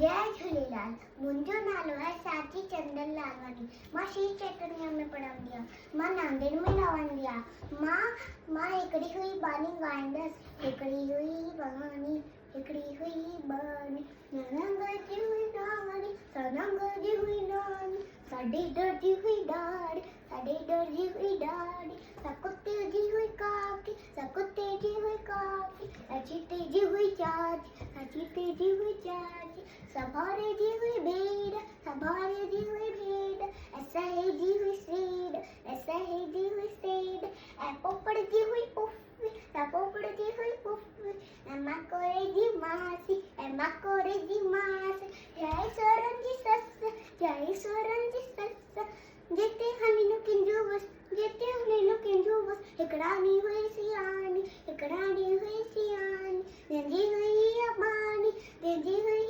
जय झूलेलाल। मुंहिंजो नालो आहे साची चंदन लालवानी। मां श्री चैतन्य में पढ़ंदी आहियां। मां नांदेड़ में रहंदी आहियां। मां हिकिड़ी हुई बानी ॻाईंदसि। हिकिड़ी हुई बानी नरंग जी हुई नानी, सरंग जी हुई नानी, साढे दर्जी हुई ॾाॾी, साढे दर्जी हुई ॾाॾी, सकुते जी हुई काकी, सकुते जी हुई काकी, अचीते जी हुई चाची, अचीते जी हुई चाची, सभारे जी हुई भेड़, सभारे जी हुई भेड़, असाहे जी हुई सेड, असाहे जी हुई सेड, ऐं पोपड़ जी हुई पुफी, ऐं पोपड़ जी हुई पुफी, ऐं मकोड़े जी मासी, ऐं मकोड़े जी मासी, जय स्वरन जी ससु, जय स्वरन जी ससु, जिते हली नु किंजो बस, जिते हली नु किंजो बस, हिकड़ानी हुई सियानी, हिकड़ानी हुई सियानी, तंहिंजी हुई अबानी, तंहिंजी हुई